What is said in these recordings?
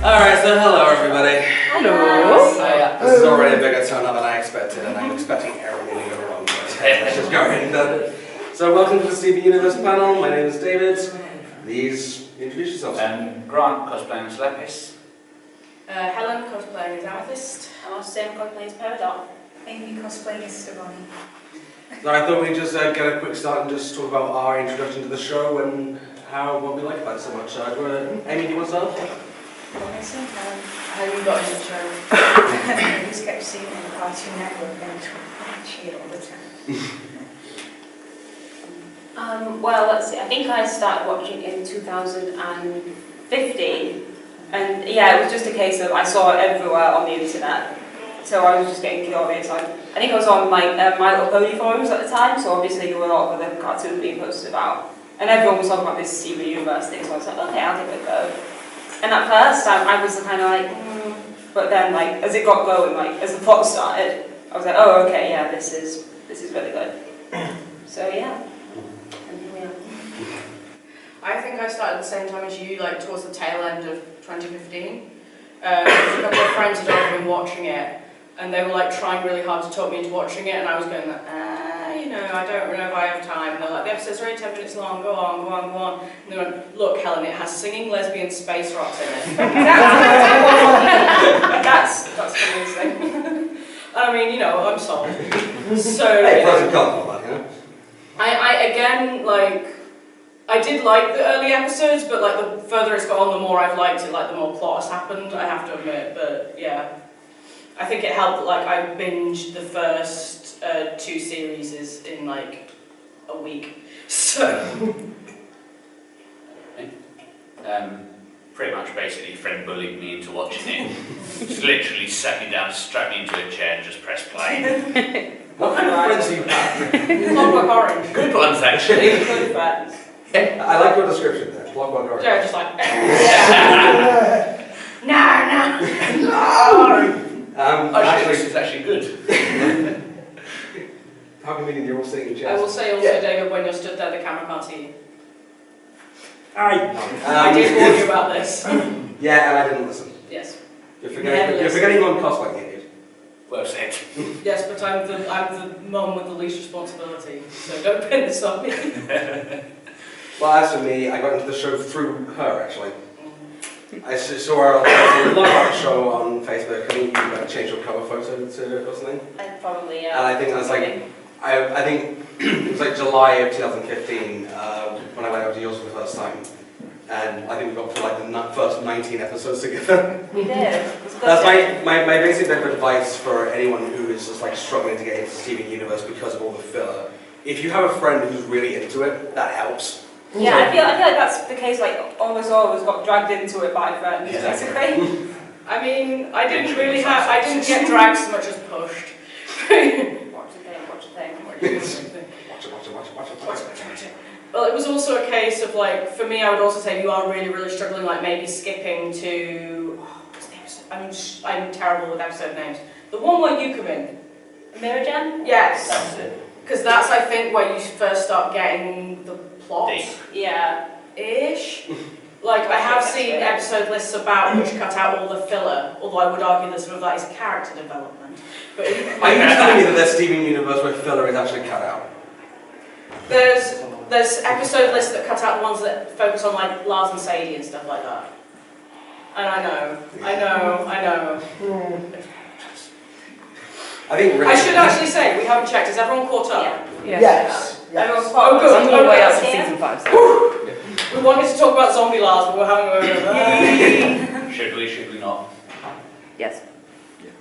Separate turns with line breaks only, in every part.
Alright, so hello everybody.
Hello.
This is already a bigger turn-up than I expected, and I'm expecting everything to go wrong. Let's just go ahead and done it. So welcome to the Steven Universe panel. My name is David. Please introduce yourselves.
Grant, cosplaying as Lepis.
Helen, cosplaying as Amethyst.
And Steven, cosplaying as Peridot.
Amy, cosplaying as Sullivan.
So I thought we'd just get a quick start and just talk about our introduction to the show and what we like about it so much. Amy, do you want to start?
How you got into the show?
I just kept seeing it in the Cartoon Network and I watch it all the time.
Well, let's see. I think I started watching in 2015, and yeah, it was just a case of I saw it everywhere on the internet, so I was just getting curious. I think I was on My Little Pony forums at the time, so obviously there were a lot of other cartoons being posted about, and everyone was talking about this Steven Universe thing, so I was like, okay, I'll give it a go. And at first, I was kind of like, but then like as it got going, like as the plot started, I was like, oh, okay, yeah, this is really good. So yeah.
I think I started at the same time as you, like towards the tail end of 2015. A couple of friends had already been watching it, and they were like trying really hard to talk me into watching it, and I was going like, you know, I don't know if I have time. And they're like, the episode's already 10 minutes long, go on, go on, go on. And they went, look, Helen, it has singing lesbian space rocks in it. That's amazing. I mean, you know, I'm sold. So
Hey, pros and cons, like, you know?
I again, like, I did like the early episodes, but like the further it's got on, the more I've liked it, like the more plot has happened, I have to admit, but yeah. I think it helped that like I binged the first 2 series in like a week, so.
Pretty much basically a friend bullied me into watching it. Just literally sat me down, strapped me into a chair and just pressed play.
What kind of friends do you have?
Clockwork Orange.
Good ones actually.
Good friends.
I like your description there. Clockwork Orange.
Yeah, just like. No.
Actually,
it's actually good.
how convenient you're all sitting in chairs.
I will say also, David, when you're stood there, the camera can't see you. I did warn you about this.
Yeah, and I didn't listen.
Yes.
You're forgetting one cosplay idiot.
Well said.
Yes, but I'm the mum with the least responsibility, so don't pin this on me.
Well, as for me, I got into the show through her, actually. I saw her a lot about the show on Facebook. I think you changed your cover photo to or something.
Probably, yeah.
And I think that's like, I think it was like July of 2015 when I went over to yours for the first time. And I think we got through like the first 19 episodes together.
We did.
That's my basic bit of advice for anyone who is just like struggling to get into Steven Universe because of all the filler. If you have a friend who's really into it, that helps.
Yeah, I feel like that's the case, like almost always got dragged into it by friends, basically.
I mean, I didn't get dragged so much as pushed.
Watch the thing.
Watch it.
Well, it was also a case of like, for me, I would also say if you are really, really struggling, like maybe skipping to, what's the episode? I'm terrible with episode names. The one where you come in.
Mirror
Yes.
That's it.
Because that's, I think, where you first start getting the plot.
Deep.
Yeah.
Ish. Like, I have seen episode lists about which cut out all the filler, although I would argue that some of that is character development. But
Are you telling me that there's Steven Universe where filler is actually cut out?
There's episode lists that cut out the ones that focus on like Lars and Sadie and stuff like that. And I know.
I think really
I should actually say, we haven't checked, is everyone caught up?
Yeah.
Yes.
Everyone's caught up. Good.
I'm all the way up to
Yeah.
season 5. So.
We wanted to talk about zombie Lars, but we're having a
Should we not?
Yes.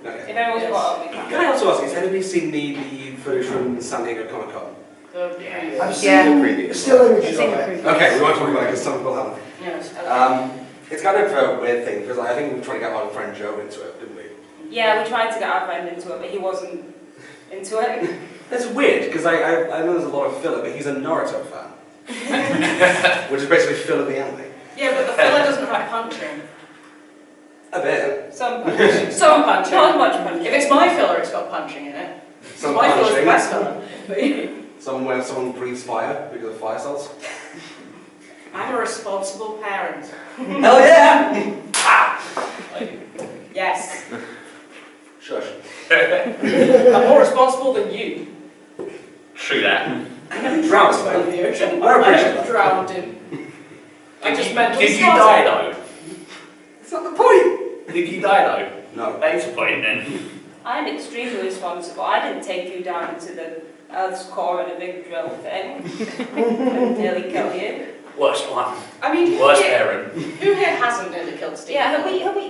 Okay.
If everyone's caught up, we can.
Can I also ask, has anybody seen the footage from San Diego Comic Con?
Yeah.
I've seen the preview. Still images of it.
Okay, we won't talk about it because some people haven't.
Yes.
It's kind of a weird thing because I think we were trying to get our friend Joe into it, didn't we?
Yeah, we tried to get our friend into it, but he wasn't into it.
That's weird because I know there's a lot of filler, but he's a Naruto fan. Which is basically filler the anime.
Yeah, but the filler doesn't have punching.
A bit.
Some punching.
Some punching.
Not much punching.
If it's my filler, it's got punching in it.
Some
my filler's the best
punching.
filler.
Where someone breathes fire because of fire cells.
I'm a responsible parent.
Hell yeah!
it.
I'm more responsible than you.
True that.
I never drowned him in the ocean.
I appreciate
never
that.
drowned him. I just meant
Did you die though?
It's not the point.
Did you die though?
No.
That's the point then.
I'm extremely responsible. I didn't take you down into the Earth's core in a big drill thing and nearly kill you.
Worst one.
I mean,
Worst parent.
who here hasn't nearly killed Stephen?
Yeah,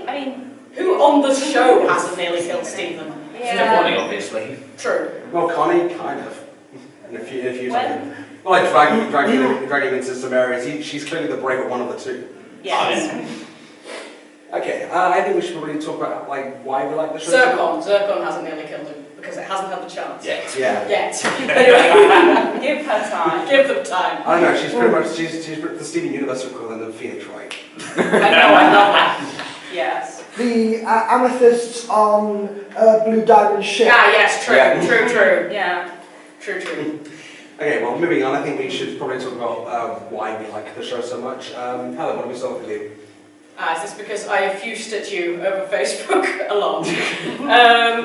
I mean,
Who on the show hasn't nearly killed Stephen?
Funny, obviously.
True.
Well, Connie, kind of. In a few
When?
times. Well, I dragged him into some areas. She's clearly the braver one of the two.
yes.
Okay, I think we should probably talk about like why we like the show.
Zircon hasn't nearly killed him because it hasn't had the chance.
Yes.
Yeah.
Yet. Anyway,
Give her time.
give them time.
I don't know. She's pretty much she's the Steven Universe equivalent of Phoenix Wright.
I love that.
Yes.
The amethysts on Blue Diamond ship.
Ah, yes, true,
Yeah.
true.
Yeah.
True.
Okay, well, moving on. I think we should probably talk about why we like the show so much. Helen, what do we start with you?
Is this because I effused at you over Facebook a lot?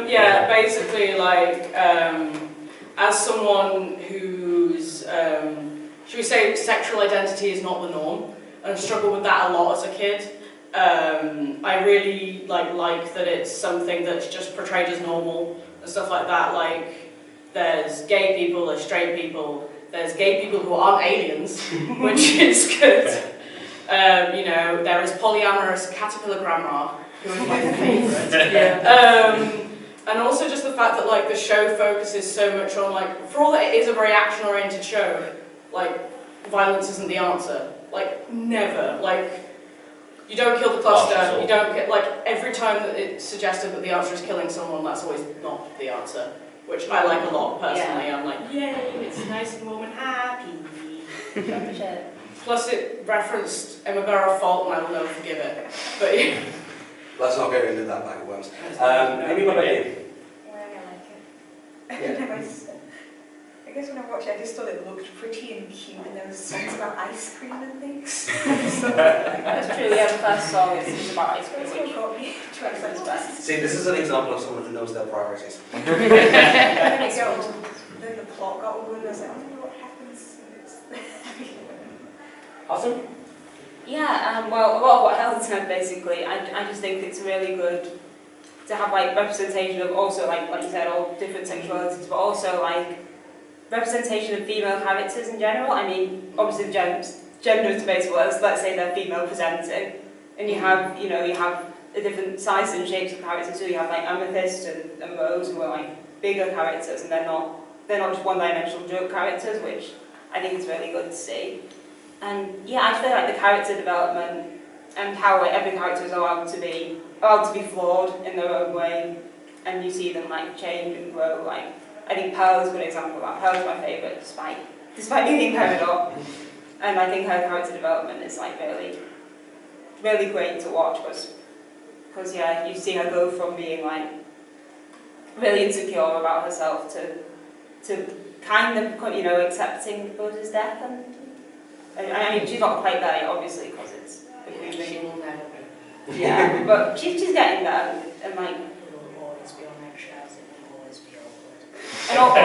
Yeah, basically, like, as someone whose, should we say, sexual identity is not the norm, and struggled with that a lot as a kid, I really like that it's something that's just portrayed as normal and stuff like that. Like, there's gay people, there's straight people, there's gay people who aren't aliens, which is good. You know, there is polyamorous caterpillar grandma, who is my favourite. And also just the fact that like the show focuses so much on like, for all that it is a very action-oriented show, like violence isn't the answer. Like never. Like you don't kill the cluster. You don't get like every time that it's suggested that the answer is killing someone, that's always not the answer. Which I like a lot personally. I'm like, yay, it's nice and warm and happy. Plus it referenced Emma Barrow Fault and I will never forgive it. But yeah.
Let's not go into that bag of worms. Amy, what about you?
Why I like it. I guess when I watched it, I just thought it looked pretty and cute, and there was songs about ice cream and things.
That's true, yeah, the first song is about ice cream.
That's what got me to Iceland's best.
See, this is an example of someone who knows their priorities.
And then the plot got over, and I was like, I don't know what happens.
Awesome.
Yeah, well, a lot of what Helen said basically, I just think it's really good to have like representation of also like you said, all different sexualities, but also like representation of female characters in general. I mean, obviously gender is debatable. Let's say they're female presenting, and you have a different sizes and shapes of characters. So you have like Amethyst and Rose, who are like bigger characters, and they're not just one-dimensional joke characters, which I think is really good to see. And yeah, I feel like the character development and how like, every character is allowed to be flawed in their own way, and you see them like change and grow. Like I think Pearl is a good example of that. Pearl's my favourite, despite being Peridot, and I think her character development is like really, really great to watch because yeah, you see her go from being like really insecure about herself to kind of accepting Buzz's death and I mean she's not quite there yet, obviously, because it's a grieving.
She will never be.
Yeah, but she's getting there, and like.
It will always be on eggshells. It will always be awkward.
And also,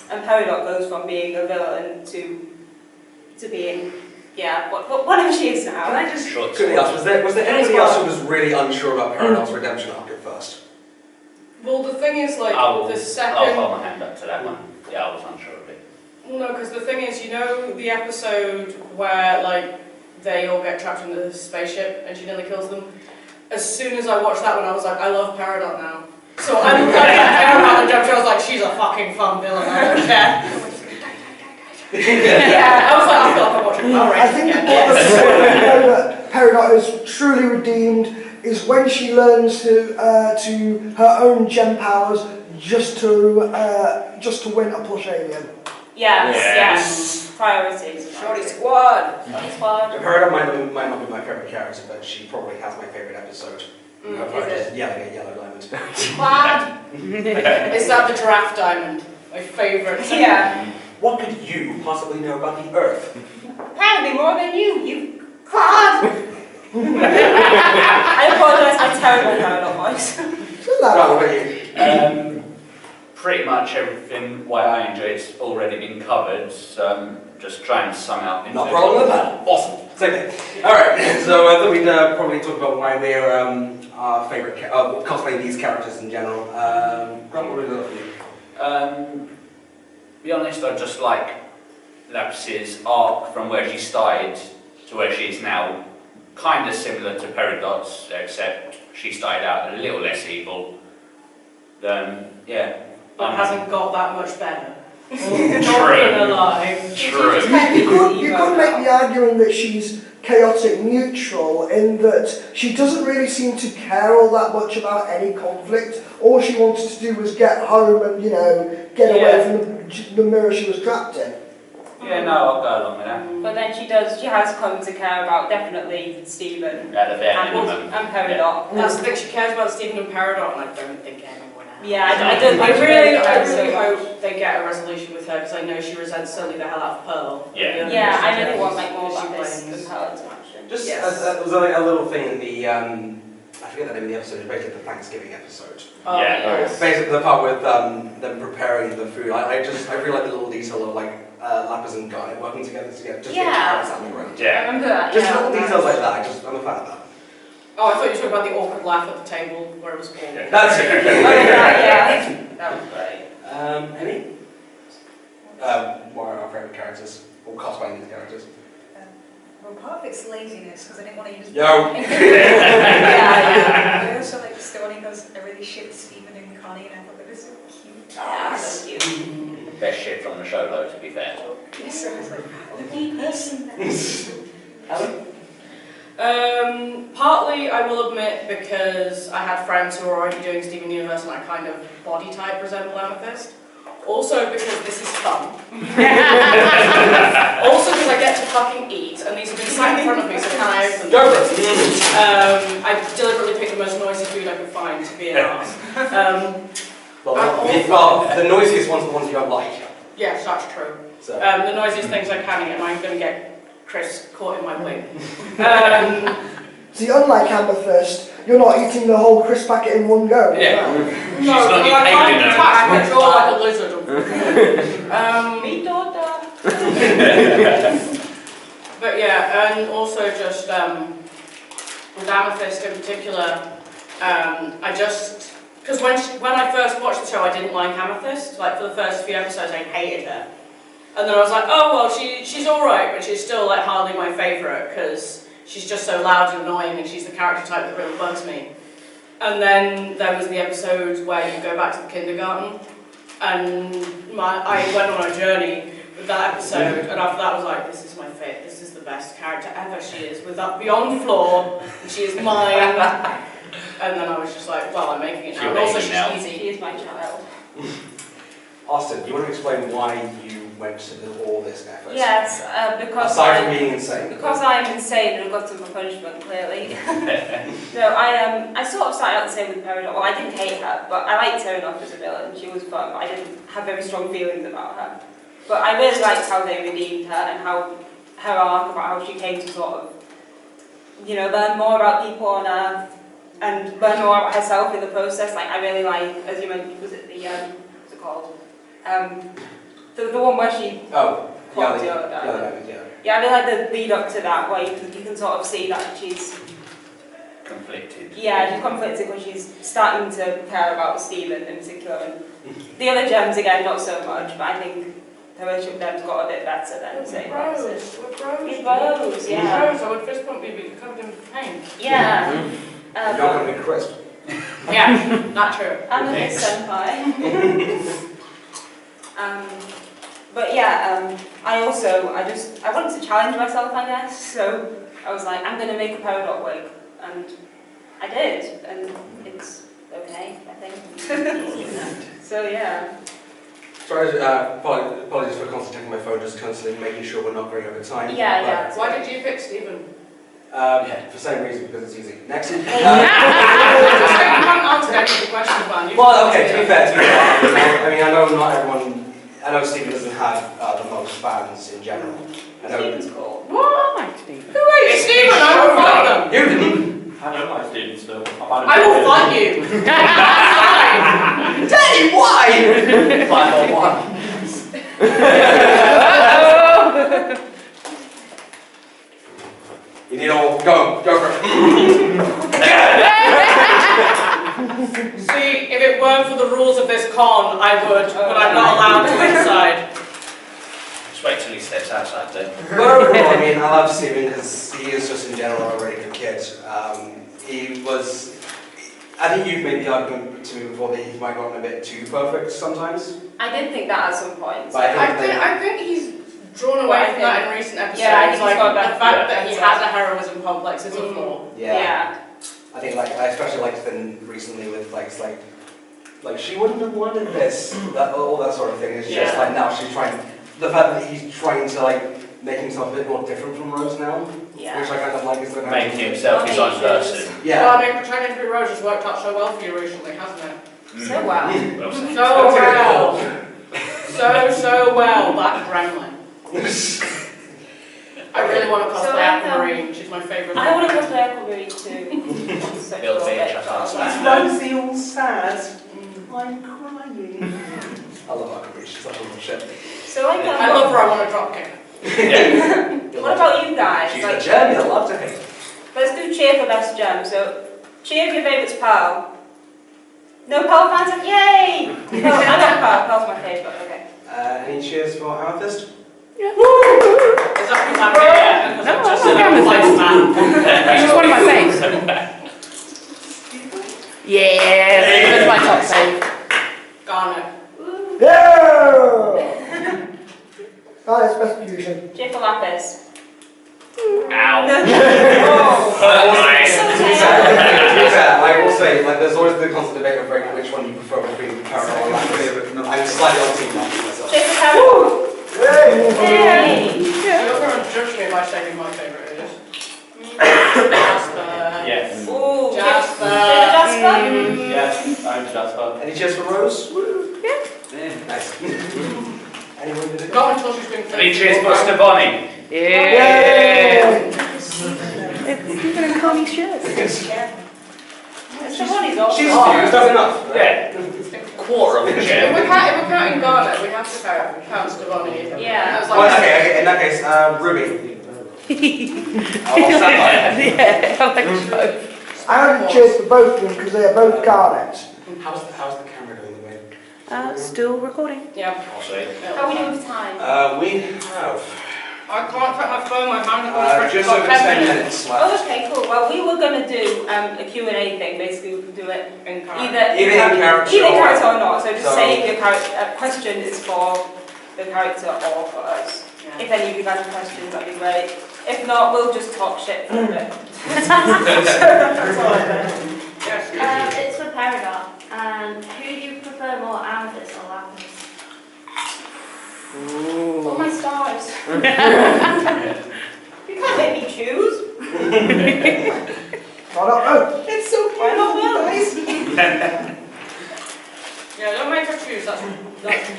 and Peridot goes from being a villain to being whatever she is now.
Can I just quickly ask, was there anybody else who was really unsure about Peridot's redemption arc at first?
Well, the thing is, like,
I'll
the second...
hold my hand up to that one. Yeah, I was unsure of it.
Well, no, because the thing is, you know the episode where, like, they all get trapped in the spaceship and she nearly kills them? As soon as I watched that one, I was like, I love Peridot now. So I didn't care about the jump. I was like, she's a fucking fun villain, I don't care. Yeah, I was like, I feel like I'm watching Power
I
Rangers
think
again.
what that Peridot is truly redeemed is when she learns to her own gem powers just to win a plush alien.
Yes. Priorities.
Shorty Squad.
Peridot might not be my favourite character, but she probably has my favourite episode. I'm probably
Is
just yelling at Yellow Diamond.
Squad. Is that the giraffe diamond? My favourite.
Yeah.
What could you possibly know about the Earth?
Probably more than you clod! I apologise, a terrible Peridot voice.
Isn't that
Right, what
right?
about you?
Pretty much everything why I enjoy it's already been covered, so I'm just trying to sum up into...
Not rolling the panel. Awesome. Same thing. Alright, so I thought we'd probably talk about why we're our favourite, cosplaying these characters in general. Grant, what would we love you?
Be honest, I just like Lapis's arc from where she started to where she is now. Kind of similar to Peridot's, except she started out a little less evil. Yeah.
But hasn't got that much better.
True.
Not gonna lie.
True.
You could make the argument that she's chaotic neutral in that she doesn't really seem to care all that much about any conflict. All she wanted to do was get home and, you know, get away from the mirror she was trapped in.
Yeah, no, I'll go along with that.
But then she has come to care about definitely Steven
At the bare minimum.
and Peridot.
That's the thing, she cares about Steven and Peridot, and I don't think anyone else.
Yeah, I
really hope they get a resolution with her, because I know she resents Sully the hell out of Pearl.
Yeah.
Yeah, I really want like more
She
about this
blames-
than Helen's action.
Just
Yes.
there was a little thing in the, I forget the name of the episode, it's basically the Thanksgiving episode.
Oh,
Yeah.
yes.
Basically the part with them preparing the food. I really like the little detail of like Lapis and Garnet working together to get just
Yeah.
get carrots out of the ground.
I
Yeah.
remember that.
Just
yeah.
little details like that. I'm a fan of that.
Oh, I thought you were talking about the awkward laugh at the table where it was all.
Yeah.
That's it.
Yeah, that was great.
Amy? What are our favourite characters? Or cosplaying these characters?
Well, part of it's laziness, because I didn't want to use...
Yo!
Yeah. I also like Stoney, because I really shipped Steven and Connie, and I thought they were so cute.
Yeah, so cute.
Best shit from the show though, to be fair.
Yes, so I was like, the person.
Partly, I will admit, because I had friends who were already doing Steven Universe and I kind of body type resemble Amethyst. Also because this is fun. Also because I get to fucking eat, and these have been sat in front of me, so can I open them?
Go for it!
I deliberately picked the most noisy food I could find to be an arse.
Well, the noisiest ones are the ones you don't like.
Yes, that's true.
So.
The noisiest things I can eat, and I'm going to get Chris caught in my wing.
See, unlike Amethyst, you're not eating the whole crisp packet in one go.
Yeah.
No,
She's not
but I
eating
can't
it.
detach my jaw like a lizard.
Me daughter.
But yeah, and also just with Amethyst in particular, I just, because when I first watched the show I didn't like Amethyst, like for the first few episodes I hated her. And then I was like, oh well, she's alright, but she's still like hardly my favourite, because she's just so loud and annoying and she's the character type that really bugs me. And then there was the episode where you go back to the kindergarten, and I went on a journey with that episode, and after that I was like, this is my favourite, this is the best character ever she is, with that beyond flaw, and she is mine. And then I was just like, well, I'm making it now, and also she's easy.
She is my child.
Austin, do you want to explain why you went to all this effort?
Yes, because
Aside from being insane.
Because I'm insane and got some punishment, clearly. No, I sort of started out the same with Peridot. Well, I didn't hate her, but I liked her enough as a villain. She was fun, but I didn't have very strong feelings about her. But I really liked how they redeemed her and how her arc about how she came to sort of, you know, learn more about people on Earth and learn more about herself in the process. Like, I really like, as you mentioned, was it the, what's it called? The one where she...
Oh,
Quality
yeah,
of that.
yeah.
Yeah, I really like the lead up to that, where you can sort of see that she's...
Conflicted.
Yeah, she's conflicted when she's starting to care about Steven in particular. And the other gems, again, not so much, but I think the relationship with them's got a bit better than, say, Francis.
We're bros.
We're bros, yeah.
We're bros, I would fist bump you, but you're covered in pain.
Yeah.
You're going to be crisp.
Yeah, not true.
I'm a Miss Senpai. But yeah, I wanted to challenge myself, I guess, so I was like, I'm going to make a Peridot wig, and I did, and it's okay, I think. So yeah.
Sorry, apologies for constantly checking my phone, just constantly making sure we're not going over time.
Yeah.
Why did you pick Steven?
For the same reason, because it's easy. Next.
You haven't answered any of the questions, man.
Well, okay, to be fair. I mean, I know Steven doesn't have the most fans in general. I know.
Steven's cool.
What? Who hates Steven? I don't like them.
You didn't.
I don't like Steven still.
I will fight you. That's
Daddy, why? 5 on 1. You need all go for it.
See, if it weren't for the rules of this con, I would, but I'm not allowed to inside.
Just wait till he steps outside then.
Well, overall, I mean, I love Steven because he is just in general a really good kid. He was. I think you've made the argument to me before that he might have gotten a bit too perfect sometimes.
I did think that at some point.
But
I think he's drawn away from that in recent episodes.
Yeah, I think he's
like
got
the
that.
fact that he has a heroism complex is a flaw.
Yeah. I think like I especially liked them recently with like she wouldn't have wanted this, all that sort of thing. It's just like now she's trying. The fact that he's trying to like make himself a bit more different from Rose now, which I kind of like is the
Making himself his own person.
Yeah.
Well, I mean, pretending to be Rose has worked out so well for you recently, hasn't it?
So well.
Well said.
So well. So well, that gremlin. I really want to cosplay Aquamarine. She's my favourite.
I want to cosplay Aquamarine too.
It'll be a just
Rosie all sad. I'm crying. I love Aquamarine. She's such a little shit.
So like,
I love her. I want to drop kick.
what about you guys?
She's
Like,
a gem. You'll love to hate.
let's do cheer for best gem. So, cheer for your favourite's Pearl. No Pearl fans? Yay! No, I love Pearl. Pearl's my favourite. Okay.
Any cheers for Amethyst?
Is that because I'm here?
No, I love Amethyst. She's one of my faves. Yeah, that's my top fave.
Garnet.
Yeah! Oh, it's best fusion.
Cheer for Lapis.
Ow.
Oh.
I will say, like, there's always the constant debate of like, which one you prefer between Peridot and Lapis. I'm slightly on team Lapis myself.
Cheer for Peridot. Yay!
You're going to judge me by saying who my favourite is. Jasper.
Yes.
Ooh,
Jasper.
Jasper?
Yes, I'm Jasper.
Any cheers for Rose?
Yeah.
Nice. Anyone did it?
Not until she's been
Any cheers for Stevani?
Yeah. It's even a Connie's shirt.
Stevani's awesome.
She's fused, that's enough.
Yeah. Quarter of a
If
gem.
we're counting Garnet, we have to count Stevani.
Yeah.
That was
Well,
like
okay, in that case, Ruby.
Yeah, I like both.
I only cheers for both of them because they are both Garnets.
How's the camera doing, the way?
Still recording.
Yeah.
I'll see.
How are we doing with time?
We have
I can't check my phone, my hand is
just over 10 minutes
Oh,
left.
okay, cool. Well, we were going to do a Q&A thing. Basically, we can do it
in
either
Either in character
either
or-
character or not. So just
So-
say if your question is for the character or for us. If any of you guys have questions, that'd be great. If not, we'll just talk shit for a bit. That's all I think.
Yes.
It's for Peridot. And who do you prefer more, Amethyst or Lapis?
Oh my stars. You can't make me choose.
I don't know.
It's so
Why not
guys.
Yeah, don't make her choose, that's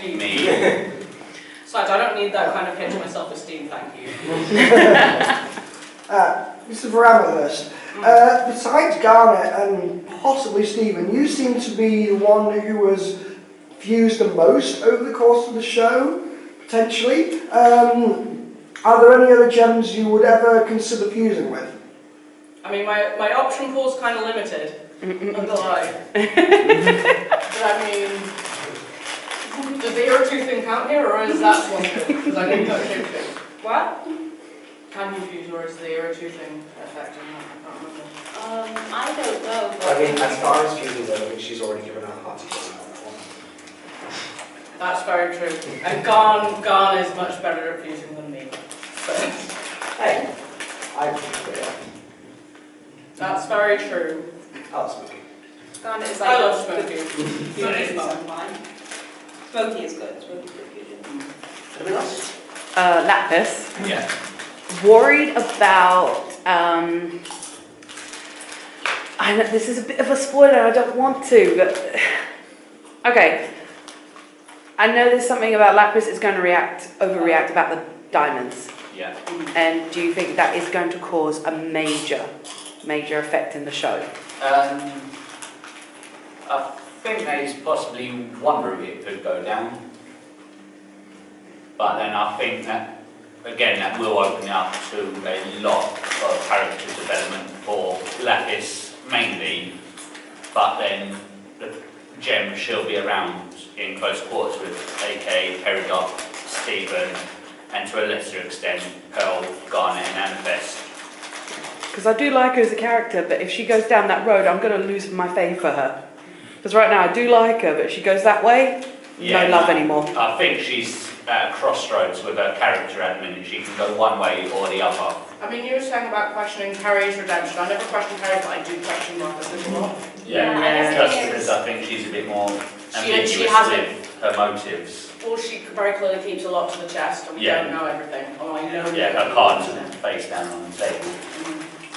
me.
Me.
Besides, I don't need that kind of hit to my self-esteem, thank you.
This is for Amethyst. Besides Garnet and possibly Steven, you seem to be the one who was fused the most over the course of the show, potentially. Are there any other gems you would ever consider fusing with?
I mean, my option pool's kind of limited, I'm not gonna lie. But I mean, does the Euro 2 thing count here, or is that one good? Because I didn't touch him too.
What?
Can you fuse, or is the Euro 2 thing affecting that? I can't remember.
I don't know.
I mean, as far as fusing goes, I think she's already given her heart to that one.
That's very true. And Garn is much better at fusing than me. But
Hey, I appreciate it.
that's very true.
I'll smoky.
Garnet is
I
like
love
good
Smokey.
fusion sometimes. Smoky is good. Smoky's good fusion.
Anything else?
Lapis.
Yeah.
Worried about. I know this is a bit of a spoiler. I don't want to, but okay. I know there's something about Lapis is going to overreact about the diamonds.
Yeah.
And do you think that is going to cause a major effect in the show?
I think there's possibly one route it could go down, but then I think that, again, that will open up to a lot of character development for Lapis mainly, but then the gem she'll be around in close quarters with AKA Peridot, Steven, and to a lesser extent Pearl, Garnet and Amethyst.
Because I do like her as a character, but if she goes down that road, I'm going to lose my faith for her. Because right now I do like her, but if she goes that way, no love anymore.
I think she's at a crossroads with her character at the minute. She can go one way or the other.
I mean, you were saying about questioning Carrie's redemption. I never question Carrie, but I do question Martha's a lot.
Yeah, just because I think she's a bit more ambiguous
She hasn't.
with her motives.
Well, she very clearly keeps a lot to the chest, and we don't know everything. Oh, I know.
Yeah, her cards are face down on the table.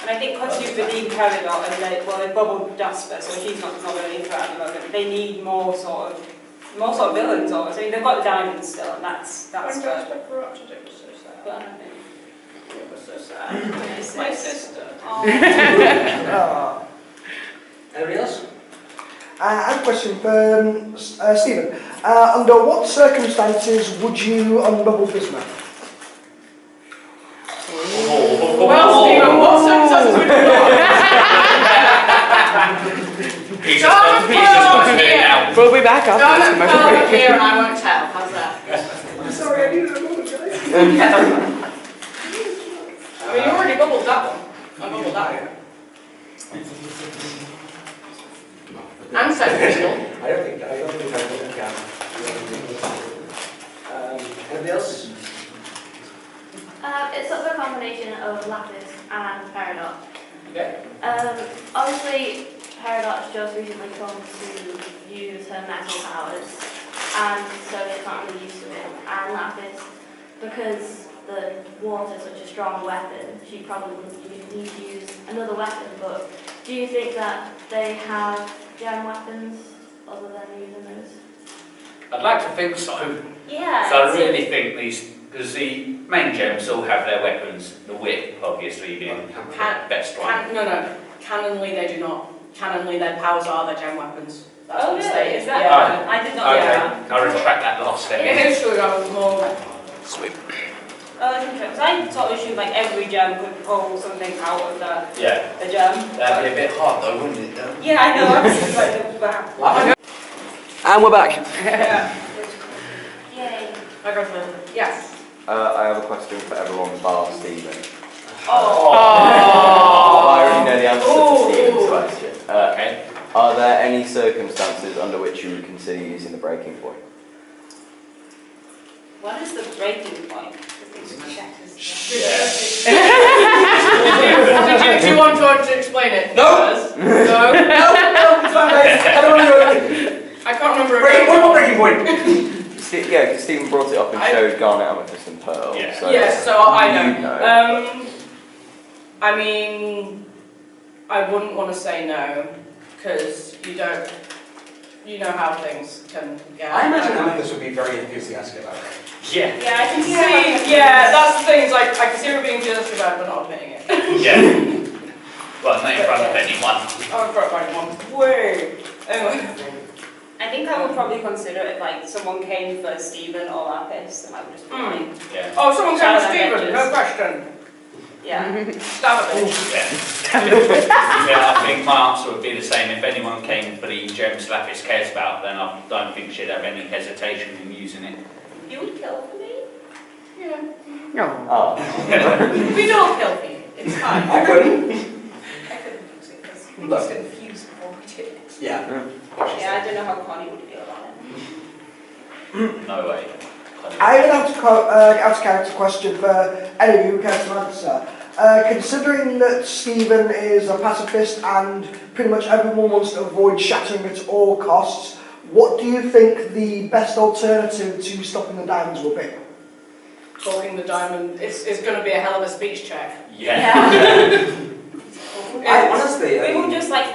And I think because you've redeemed Peridot and they bubbled Jasper, so she's not really a threat at the moment. They need more sort of villains almost. I mean, they've got the diamonds still, and that's
When
good.
Jasper corrupted, it was so sad.
But I think
It was so sad. My sister.
Oh.
Anybody else?
I have a question for Steven. Under what circumstances would you unbubble Bismarck?
Well, Steven, what circumstances would you
He's just got to do it now.
We'll be back after this
Don't
commercial
tell
break.
me here and I won't tell. How's that?
I'm sorry, I didn't apologise.
I mean, you already bubbled that one. I bubbled that one. And sensational.
I don't think I can. Anybody else?
It's sort of a combination of Lapis and Peridot.
Okay.
Obviously, Peridot's just recently come to use her metal powers, and so she's not really used to it. And Lapis, because the water's such a strong weapon, she probably wouldn't need to use another weapon. But do you think that they have gem weapons other than using those?
I'd like to think so.
Yeah.
So I really think these, because the main gems all have their weapons, the whip obviously being the best one.
No. Canonly, they do not. Canonly, their powers are their gem weapons. That's
Oh,
what
really?
they
Is that?
Yeah.
I did not know that.
Okay, I retract that last step.
Yeah, who should I was more.
Sweet.
Oh, that's interesting. 'Cause I sort of assumed like every gem could pull something out of the
Yeah,
gem.
that'd be a bit hard though, wouldn't it? Though?
Yeah, I know. I was just like the back.
And we're back.
Yeah.
Yay.
I go first. Yes.
I have a question for everyone bar Steven.
Oh.
I already know the answer
Ooh.
to Steven's question.
Okay.
Are there any circumstances under which you would consider using the breaking point?
What is the breaking point?
Do you want to explain it?
No.
No.
It's fine, guys. I don't want to do it.
I can't remember.
Breaking point.
Yeah, because Steven brought it up and showed Garnet, Amethyst and Pearl.
Yeah.
So
Yes, so I
you
know. I mean, I wouldn't want to say no, because you know how things can get.
I imagine Amethyst would be very enthusiastic about it.
Yeah.
Yeah, I can see, yeah, that's the thing, it's like, I can see her being enthusiastic about it, but not admitting it.
Yeah. Well, not in front of anyone.
Oh, in front of anyone. Wait. Anyway.
I think I would probably consider it like someone came for Steven or Lapis, and I would just be like,
Yeah.
Oh, someone came to
Shout out
Steven,
Avengers.
no question.
yeah.
Stab at it.
Yeah, I think my answer would be the same. If anyone came for the gems Lapis cares about, then I don't think she'd have any hesitation in using it.
You would kill for me?
Yeah.
No.
Oh.
We don't kill me, it's fine.
I couldn't.
I couldn't use it because we
Look.
was confused before we did it.
Yeah.
Yeah, I don't know how Connie would feel about it.
No way.
I have an out of character question for any of you who care to answer. Considering that Steven is a pacifist and pretty much everyone wants to avoid shattering at all costs, what do you think the best alternative to stopping the diamonds will be?
Talking the diamond, it's going to be a hell of a speech check.
Yeah.
I honestly,
We will just like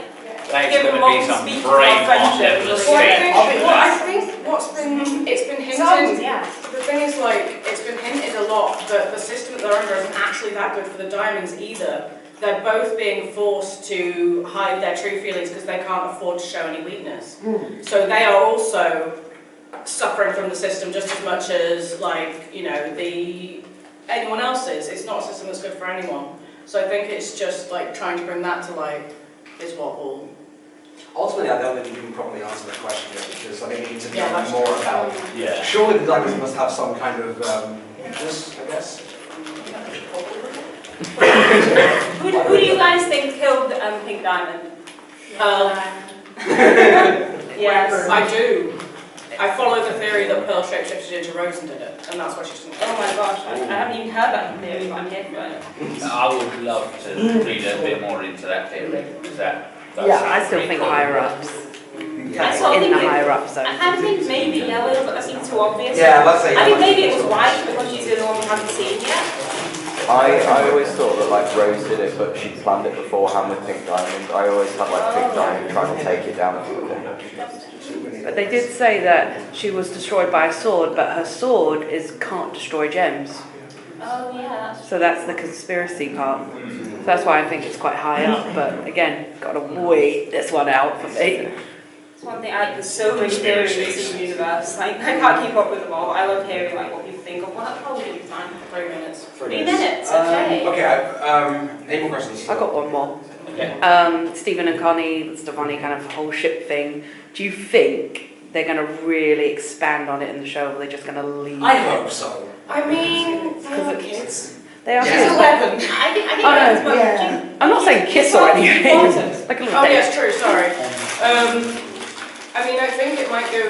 There's
give
going
them
to be
one
some
speech
brave
about friendship.
level of
Well, I
speech.
think what's been, it's been
Songs,
hinted,
yeah.
the thing is like, it's been hinted a lot that the system that they're under isn't actually that good for the diamonds either. they're both being forced to hide their true feelings because they can't afford to show any weakness. So they are also suffering from the system just as much as, like, you know, anyone else is. It's not a system that's good for anyone. So I think it's just like trying to bring that to light is what will.
Ultimately, I don't think you can properly answer that question yet, because I think we need to know
that's
more
true.
about.
Yeah.
Surely the Douglas must have some kind of weakness, I guess.
Who do you guys think killed Pink Diamond?
Yes, I do. I follow the theory that Pearl shapeshifted into Rose and did it, and that's why she's.
Oh my gosh, I haven't even heard that theory, but I'm here for it.
I would love to read a bit more into that theory. Is that?
Yeah, I still think higher ups.
I
Like,
still
in
think
the
it-
higher up zone.
I kind of think maybe yellow, but that seems too obvious.
Yeah, let's say.
I think maybe it was white because she's the only one we haven't seen yet.
I always thought that like Rose did it, but she planned it beforehand with Pink Diamond. I always had like Pink Diamond trying to take it down.
But they did say that she was destroyed by a sword, but her sword can't destroy gems.
Oh yeah.
So that's the conspiracy part. So that's why I think it's quite high up. But again, gotta wait this one out for me.
It's one thing, there's so many theories in the universe. Like, I can't keep up with them all. I love hearing like what people think of. Well, that'll probably be fine.
3 minutes.
3 minutes, okay.
Okay, any more questions?
I got one more.
Okay.
Stephen and Stefani kind of whole ship thing. Do you think they're going to really expand on it in the show, or are they just going to leave
I
it?
hope so.
I mean, they're kids.
They are
Yeah.
kids.
11.
I think
Oh, no,
that's what
yeah.
I'm not saying kiss or anything.
Important.
Like a little
Oh
date.
yes, true, sorry. I mean, I think it might go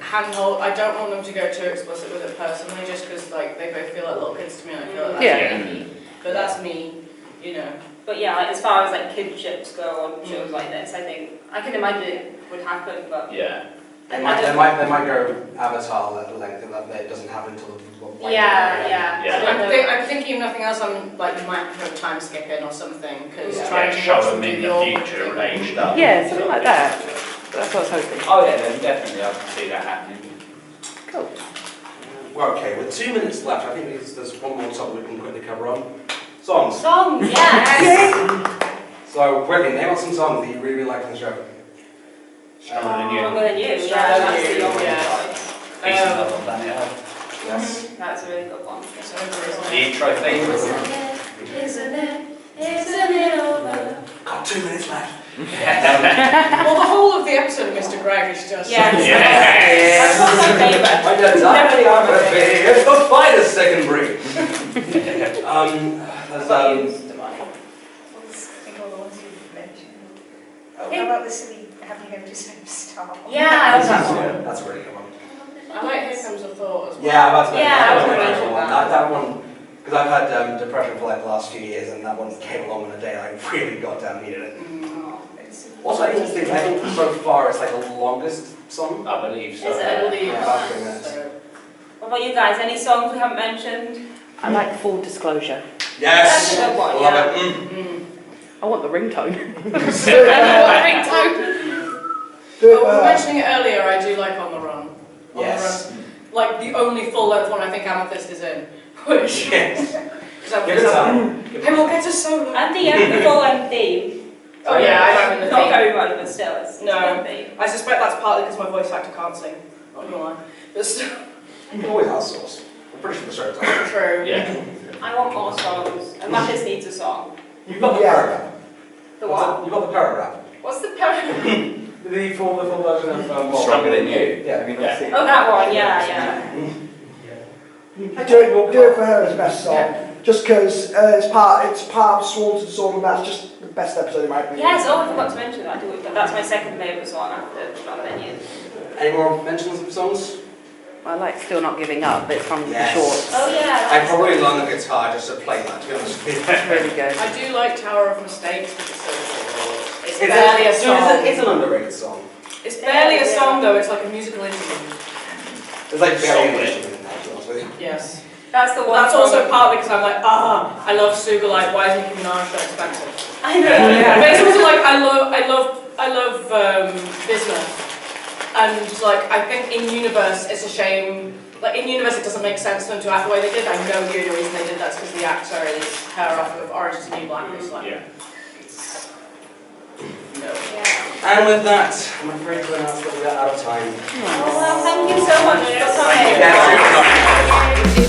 handhold. I don't want them to go too explicit with it personally, just because like they both feel like little kids to me, and I feel like that's
Yeah.
me. But that's me, you know.
But yeah, like, as far as like kid ships go on shows like this, I think I can imagine it would happen, but
Yeah.
They might go Avatar at length, and that it doesn't happen until the
yeah.
I'm thinking of nothing else. I'm like, you might put a time skip in or something, because
Yeah.
trying
Yeah,
to
show
watch
them
them
in
do
the
your
future aged up.
Yeah, something like that. That's what I was hoping.
Oh yeah, then definitely I can see that happening.
Cool.
Well, okay, with 2 minutes left, I think there's one more topic we can quickly cover on. Songs.
Songs, yes.
So, quickly, name out some songs that you really like from the show.
Stronger than you.
Stronger than you. Yeah,
Stronger than
that's
you,
the obvious
yeah.
choice.
Decent love on Planet Earth.
Yes.
That's a really good one.
The intro theme.
Isn't it over?
Got 2 minutes left.
Well, the whole of the episode of Mr. Greg is just.
Yeah.
Yeah.
That's my favourite.
When you're dying, I'm gonna be it's the finest second break. There's
What about you, Mr. Mike?
I think all the ones you've mentioned. Oh, how about the silly Have You Noticed I'm a Star?
Yeah, I love that one.
That's a really good one.
I like Here Comes a Thought as well.
Yeah, I'm about to
Yeah, I was gonna mention that.
That one, because I've had depression for like the last few years, and that one came along on a day I really goddamn needed it. Also, I think so far it's like the longest song.
I believe so.
Is it?
I believe
Yeah, about 3 minutes.
so.
What about you guys? Any songs we haven't mentioned?
I like Full Disclosure.
Yes!
That's a good one,
Love
yeah.
it.
I want the ringtone.
Oh, we were mentioning it earlier, I do like On the Run. On
Yes.
the Run. Like the only full length one I think Amethyst is in. Which.
Yes.
Because
Give it time.
Hey, we'll get to solo.
And the full theme.
Oh yeah, I know in the
Not
theme.
very much, but still, it's
No.
a good theme.
I suspect that's partly because my voice actor can't sing. Not gonna lie. But still.
You can always outsource. I'm pretty sure the show's out.
True.
Yeah.
I want more songs. And Mathis needs a song.
You've got the
Yeah.
paragraph.
The what?
You've got the paragraph.
What's the parody?
The full version of
Stronger than you.
Yeah.
Have you not
Yeah.
seen
Oh, that one, yeah.
Do it for her as best song, just because it's part of Swan's and Sword, and that's just the best episode in my opinion.
Yes, oh, I forgot to mention that. That's my second favourite song after Stronger Than You.
Any more mentions of songs?
I like Still Not Giving Up, but it's from
Yes.
the shorts.
Oh yeah.
I probably learn the guitar just to play that, to be honest with you.
It's really good.
I do like Tower of Mistakes because it's so good. It's barely a song.
It's an underrated song.
It's barely a song though, it's like a musical interlude.
It's like barely an
Solid.
instrument, to be honest with you.
Yes.
That's the one.
That's also partly because I'm like, I love Suga, like, why is Nicki Minaj so expensive?
I know.
But it's also like, I love Bismuth. And like, I think in universe, it's a shame like in universe it doesn't make sense for them to act the way they did. I know the only reason they did that's because the actor is her off of Orange is the New Black. It's like,
Yeah.
no.
Yeah.
And with that, I'm afraid we're now out of time.
Oh, well, thank you so much for coming.
Thank you.